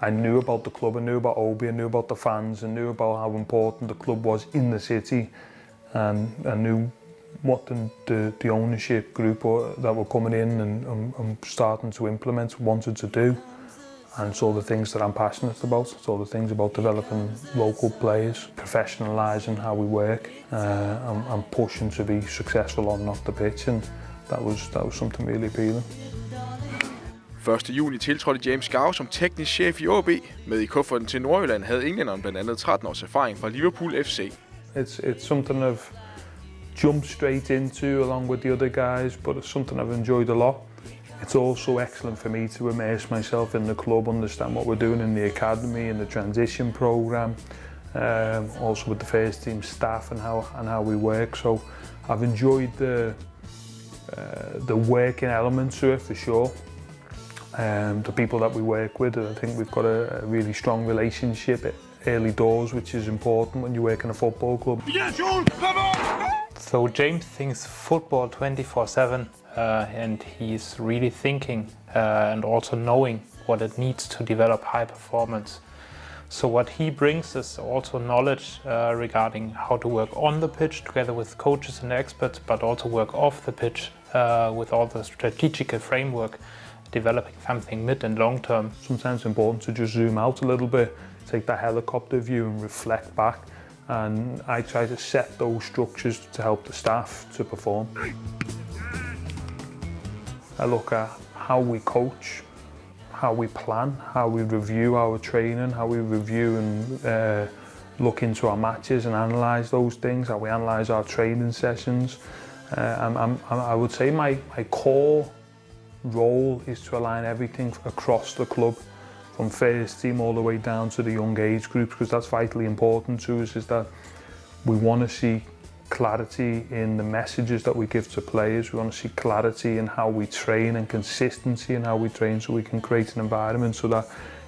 I knew about the club, I knew about AaB, I knew about the fans, I knew about how important the club was in the city, and I knew what the ownership group that were coming in and starting to implement wanted to do. And it's all the things that I'm passionate about. It's all the things about developing local players, professionalising how we work, and pushing to be successful on and off the pitch, and that was something really appealing. 1. juni tiltrådte James Gow som teknisk chef i AaB. Med i kufferten til Nordjylland havde englænderen blandt andet 13 års erfaring fra Liverpool FC. It's something I've jumped straight into along with the other guys, but it's something I've enjoyed a lot. It's also excellent for me to immerse myself in the club, understand what we're doing in the academy and the transition program, also with the first team staff and how we work. So I've enjoyed the working element to it for sure. The people that we work with, I think we've got a really strong relationship early doors, which is important when you work in a football club. So James thinks football 24/7, and he's really thinking and also knowing what it needs to develop high performance. So what he brings is also knowledge regarding how to work on the pitch together with coaches and experts, but also work off the pitch with all the strategical framework, developing something mid and long term. Sometimes it's important to just zoom out a little bit, take that helicopter view and reflect back. And I try to set those structures to help the staff to perform. I look at how we coach, how we plan, how we review our training, how we review and look into our matches and analyse those things, how we analyse our training sessions. I would say my core role is to align everything across the club, from first team all the way down to the young age groups, because that's vitally important to us, is that we want to see clarity in the messages that we give to players. We want to see clarity in how we train and consistency in how we train, so we can create an environment so that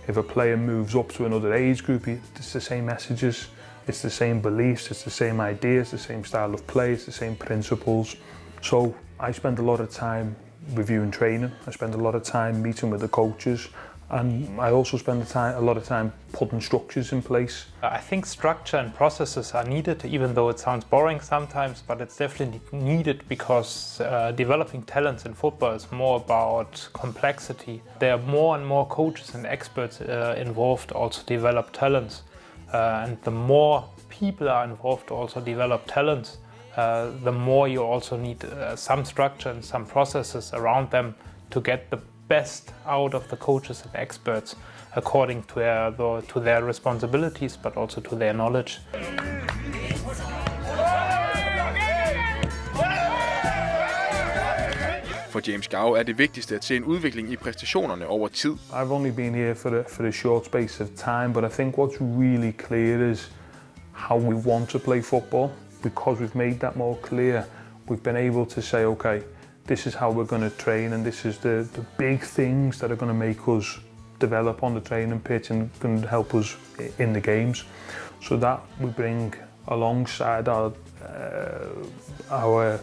if a player moves up to another age group, it's the same messages, it's the same beliefs, it's the same ideas, the same style of play, it's the same principles. So I spend a lot of time reviewing training, I spend a lot of time meeting with the coaches, and I also spend a lot of time putting structures in place. I think structure and processes are needed, even though it sounds boring sometimes, but it's definitely needed because developing talents in football is more about complexity. There are more and more coaches and experts involved also develop talents. And the more people are involved to also develop talents, the more you also need some structure and some processes around them to get the best out of the coaches and experts according to their responsibilities, but also to their knowledge. For James Gow er det vigtigste at se en udvikling i præstationerne over tid. I've only been here for a short space of time, but I think what's really clear is how we want to play football. Because we've made that more clear, we've been able to say, okay, this is how we're going to train, and this is the big things that are going to make us develop on the training pitch and can help us in the games. So that we bring alongside our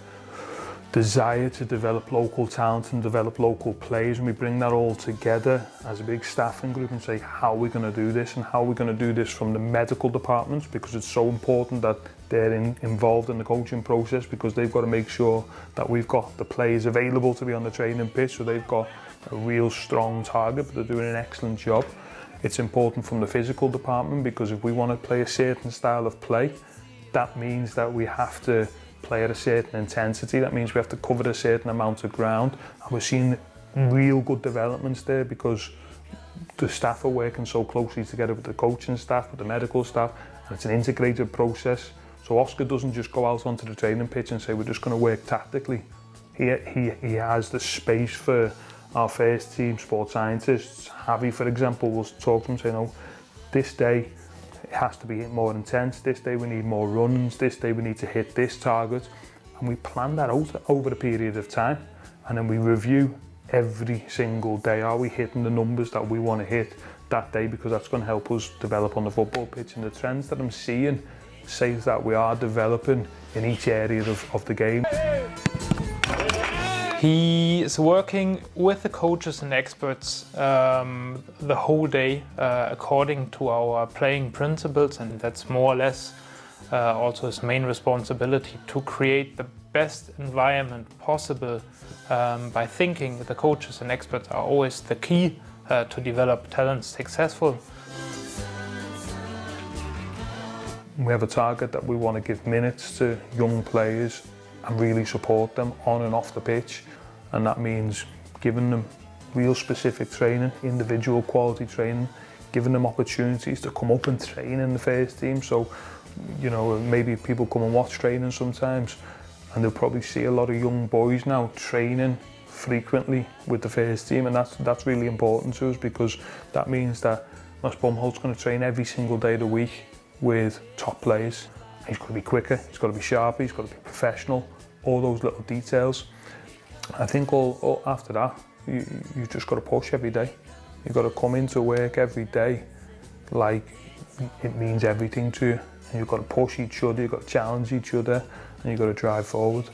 desire to develop local talent and develop local players, and we bring that all together as a big staffing group and say, how are we going to do this, and how are we going to do this from the medical departments, because it's so important that they're involved in the coaching process, because they've got to make sure that we've got the players available to be on the training pitch, so they've got a real strong target, but they're doing an excellent job. It's important from the physical department, because if we want to play a certain style of play, that means that we have to play at a certain intensity. That means we have to cover a certain amount of ground, and we're seeing real good developments there because the staff are working so closely together with the coaching staff, with the medical staff, and it's an integrated process. So Oscar doesn't just go out onto the training pitch and say we're just going to work tactically. He has the space for our first team sports scientists. Javi, for example, will talk to him saying, "Oh, this day it has to be more intense. This day we need more runs. This day we need to hit this target." And we plan that out over a period of time, and then we review every single day. Are we hitting the numbers that we want to hit that day? Because that's going to help us develop on the football pitch. And the trends that I'm seeing says that we are developing in each area of the game. He is working with the coaches and experts the whole day according to our playing principles, and that's more or less also his main responsibility to create the best environment possible by thinking the coaches and experts are always the key to develop talent successful. We have a target that we want to give minutes to young players and really support them on and off the pitch, and that means giving them real specific training, individual quality training, giving them opportunities to come up and train in the first team. So, you know, maybe people come and watch training sometimes and they'll probably see a lot of young boys now training frequently with the first team, and that's really important to us, because that means that Mads Bomholt's going to train every single day of the week with top players. He's got to be quicker, he's got to be sharper, he's got to be professional, all those little details. I think all after that, you just got to push every day. You've got to come into work every day like it means everything to you. And you've got to push each other, you've got to challenge each other, and you've got to drive forward.